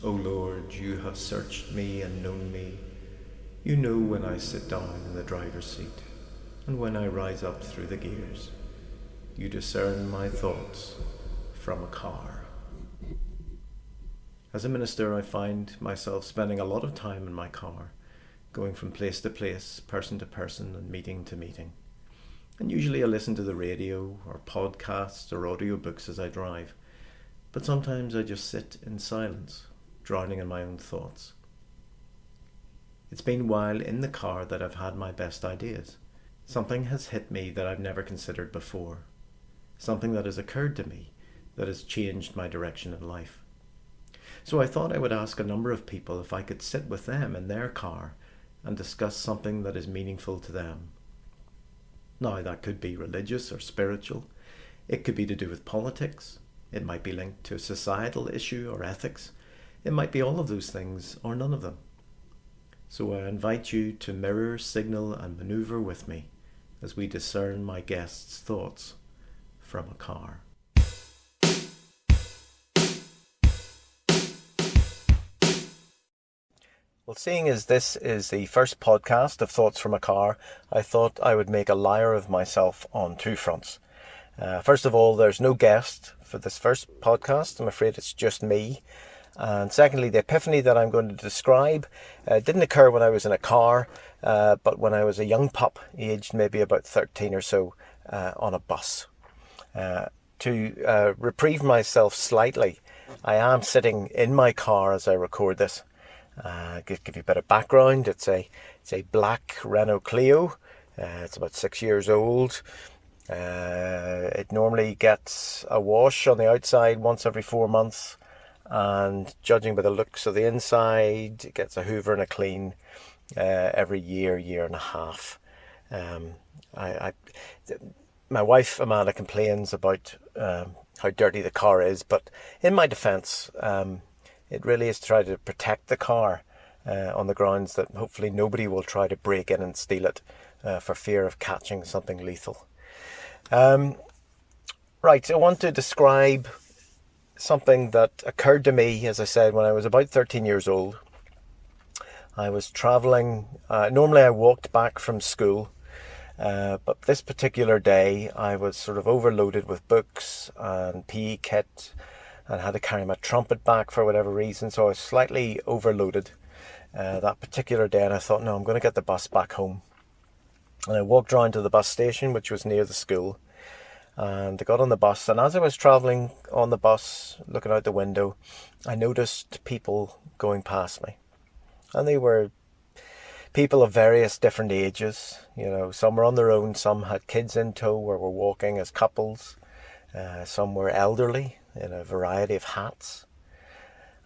O Lord, you have searched me and known me. You know when I sit down in the driver's seat and when I rise up through the gears. You discern my thoughts from a car. As a minister, I find myself spending a lot of time in my car, going from place to place, person to person, and meeting to meeting. And usually I listen to the radio or podcasts or audiobooks as I drive. But sometimes I just sit in silence, drowning in my own thoughts. It's been while in the car that I've had my best ideas. Something has hit me that I've never considered before. Something that has occurred to me that has changed my direction in life. So I thought I would ask a number of people if I could sit with them in their car and discuss something that is meaningful to them. Now, that could be religious or spiritual. It could be to do with politics. It might be linked to a societal issue or ethics. It might be all of those things or none of them. So I invite you to mirror, signal and maneuver with me as we discern my guest's thoughts from a car. Well, seeing as this is the first podcast of Thoughts from a Car, I thought I would make a liar of myself on two fronts. First of all, there's no guest for this first podcast. I'm afraid it's just me. And secondly, the epiphany that I'm going to describe didn't occur when I was in a car, but when I was a young pup, aged maybe about 13 or so, on a bus. To reprieve myself slightly, I am sitting in my car as I record this. Give you a bit of background. It's a black Renault Clio. It's about 6 years old. It normally gets a wash on the outside once every 4 months. And judging by the looks of the inside, it gets a hoover and a clean every year and a half. My wife Amanda complains about how dirty the car is, but in my defence, it really is to try to protect the car on the grounds that hopefully nobody will try to break in and steal it for fear of catching something lethal. Right, I want to describe something that occurred to me, as I said, when I was about 13 years old. I was travelling. Normally I walked back from school, but this particular day I was sort of overloaded with books and PE kit and had to carry my trumpet back for whatever reason, so I was slightly overloaded that particular day, and I thought, no, I'm going to get the bus back home. And I walked round to the bus station, which was near the school, and I got on the bus, and as I was travelling on the bus, looking out the window, I noticed people going past me. And they were people of various different ages. You know, some were on their own, some had kids in tow or were walking as couples. Some were elderly in a variety of hats.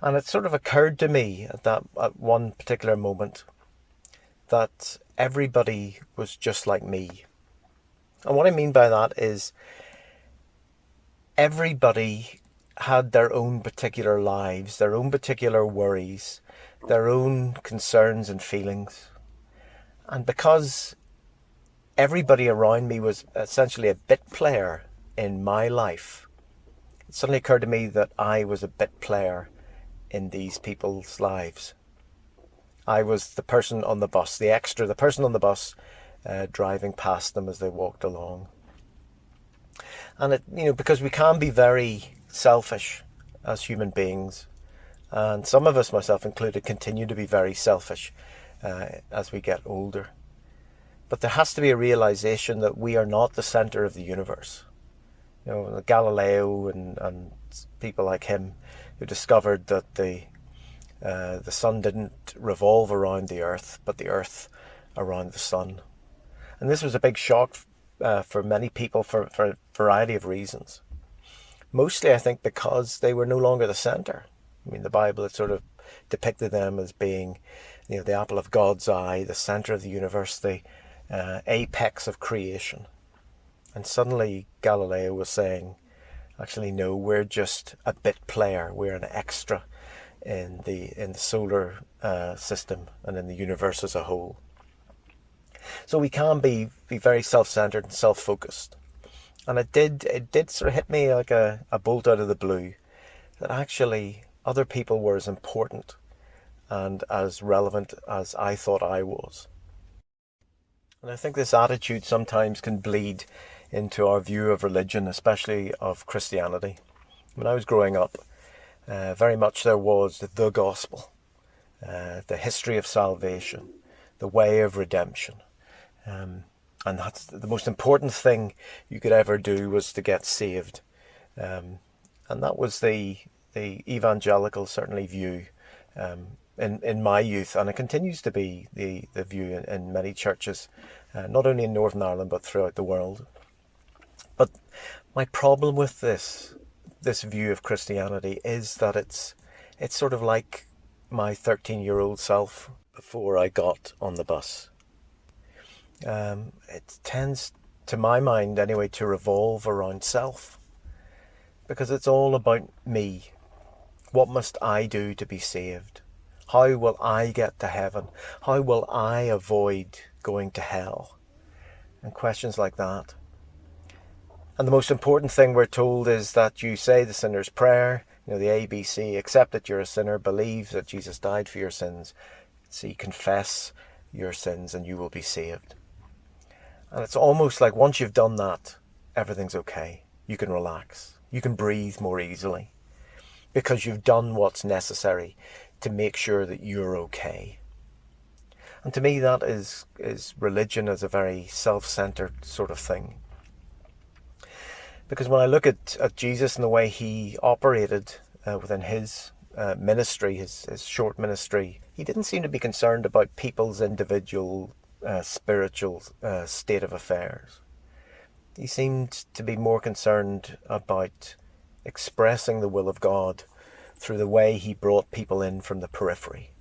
And it sort of occurred to me at one particular moment that everybody was just like me. And what I mean by that is everybody had their own particular lives, their own particular worries, their own concerns and feelings. And because everybody around me was essentially a bit player in my life, it suddenly occurred to me that I was a bit player in these people's lives. I was the person on the bus, the extra, the person on the bus driving past them as they walked along. And it, because we can be very selfish as human beings, and some of us, myself included, continue to be very selfish as we get older. But there has to be a realization that we are not the center of the universe. Galileo and people like him who discovered that the sun didn't revolve around the earth, but the earth around the sun. And this was a big shock for many people for a variety of reasons. Mostly, I think, because they were no longer the center. I mean, the Bible had sort of depicted them as being, the apple of God's eye, the center of the universe, the apex of creation. And suddenly Galileo was saying, actually, no, we're just a bit player. We're an extra in the solar system and in the universe as a whole. So we can be very self-centered and self-focused. And it did sort of hit me like a bolt out of the blue that actually other people were as important and as relevant as I thought I was. And I think this attitude sometimes can bleed into our view of religion, especially of Christianity. When I was growing up, very much there was the gospel, the history of salvation, the way of redemption. And that's the most important thing you could ever do, was to get saved. And that was the evangelical, certainly, view in my youth, and it continues to be the view in many churches, not only in Northern Ireland but throughout the world. But my problem with this view of Christianity is that it's sort of like my 13-year-old self before I got on the bus. It tends, to my mind anyway, to revolve around self, because it's all about me. What must I do to be saved? How will I get to heaven? How will I avoid going to hell? And questions like that. And the most important thing we're told is that you say the sinner's prayer, the ABC, accept that you're a sinner, believe that Jesus died for your sins, see, confess your sins, and you will be saved. And it's almost like once you've done that, everything's okay. You can relax. You can breathe more easily, because you've done what's necessary to make sure that you're okay. And to me, that is religion as a very self-centered sort of thing. Because when I look at Jesus and the way he operated within his ministry, his short ministry, he didn't seem to be concerned about people's individual spiritual state of affairs. He seemed to be more concerned about expressing the will of God through the way he brought people in from the periphery.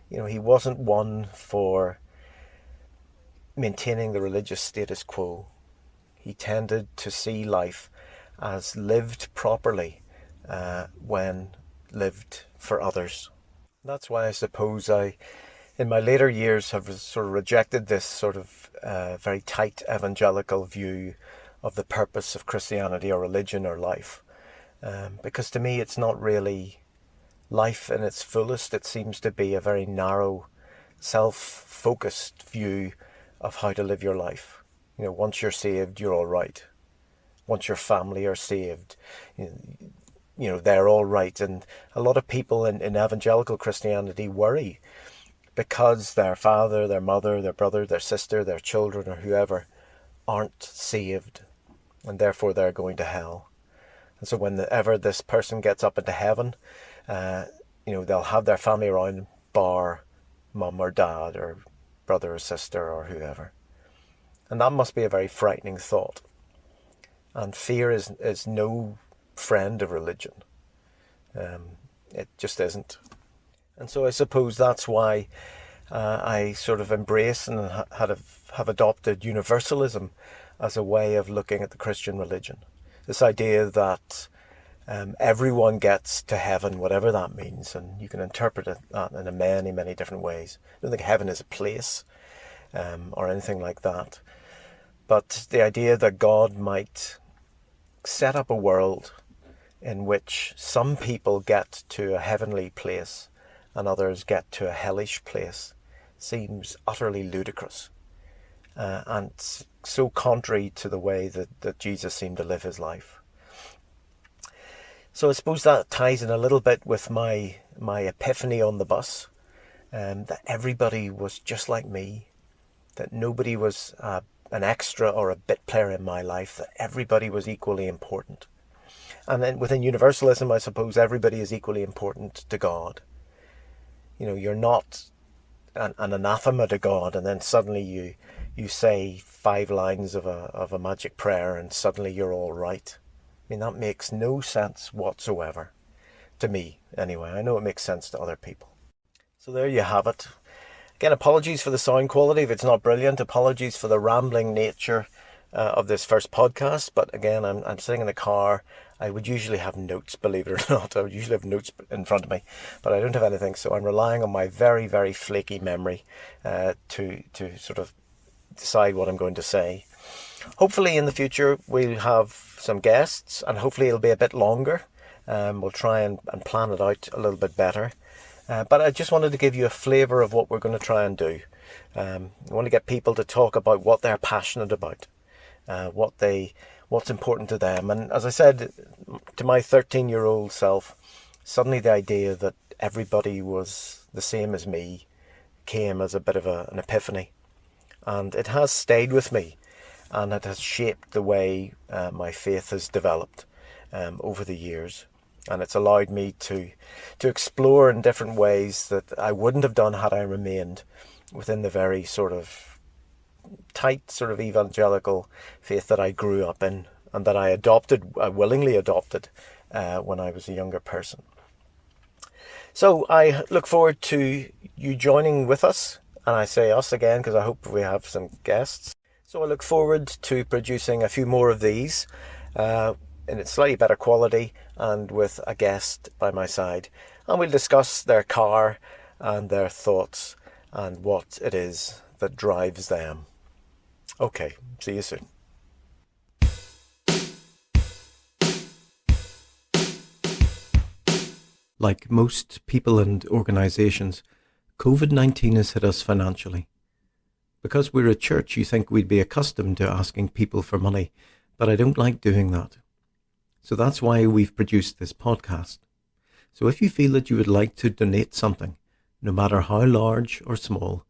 He wasn't one for maintaining the religious status quo. He tended to see life as lived properly when lived for others. That's why I suppose I, in my later years, have sort of rejected this sort of very tight evangelical view of the purpose of Christianity or religion or life. Because to me it's not really life in its fullest. It seems to be a very narrow, self-focused view of how to live your life. Once you're saved, you're all right. Once your family are saved, they're all right. And a lot of people in evangelical Christianity worry because their father, their mother, their brother, their sister, their children or whoever aren't saved, and therefore they're going to hell. And so whenever this person gets up into heaven, they'll have their family around, bar mum or dad or brother or sister or whoever. And that must be a very frightening thought. And fear is no friend of religion. It just isn't. And so I suppose that's why I sort of embrace and have adopted universalism as a way of looking at the Christian religion. This idea that everyone gets to heaven, whatever that means, and you can interpret that in many, many different ways. I don't think heaven is a place or anything like that. But the idea that God might set up a world in which some people get to a heavenly place and others get to a hellish place seems utterly ludicrous and so contrary to the way that Jesus seemed to live his life. So I suppose that ties in a little bit with my epiphany on the bus, that everybody was just like me, that nobody was an extra or a bit player in my life, that everybody was equally important. And then within universalism, I suppose everybody is equally important to God. You're not an anathema to God, and then suddenly you say 5 lines of a magic prayer, and suddenly you're all right. That makes no sense whatsoever. To me, anyway. I know it makes sense to other people. So there you have it. Again, apologies for the sound quality if it's not brilliant. Apologies for the rambling nature of this first podcast. But again, I'm sitting in the car. I would usually have notes, believe it or not. I would usually have notes in front of me, but I don't have anything. So I'm relying on my very, very flaky memory to sort of decide what I'm going to say. Hopefully in the future we'll have some guests, and hopefully it'll be a bit longer. We'll try and plan it out a little bit better. But I just wanted to give you a flavour of what we're going to try and do. I want to get people to talk about what they're passionate about, what's important to them. And as I said to my 13-year-old self, suddenly the idea that everybody was the same as me came as a bit of an epiphany. And it has stayed with me, and it has shaped the way my faith has developed over the years. And it's allowed me to explore in different ways that I wouldn't have done had I remained within the very sort of tight sort of evangelical faith that I grew up in and that I willingly adopted when I was a younger person. So I look forward to you joining with us, and I say us again because I hope we have some guests. So I look forward to producing a few more of these in a slightly better quality and with a guest by my side, and we'll discuss their car and their thoughts and what it is that drives them. Okay, see you soon. Like most people and organisations, COVID-19 has hit us financially. Because we're a church, you think we'd be accustomed to asking people for money, but I don't like doing that. So that's why we've produced this podcast. So if you feel that you would like to donate something, no matter how large or small,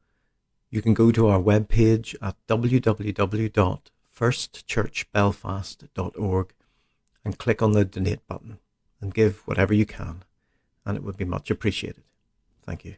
you can go to our webpage at www.firstchurchbelfast.org and click on the donate button and give whatever you can, and it would be much appreciated. Thank you.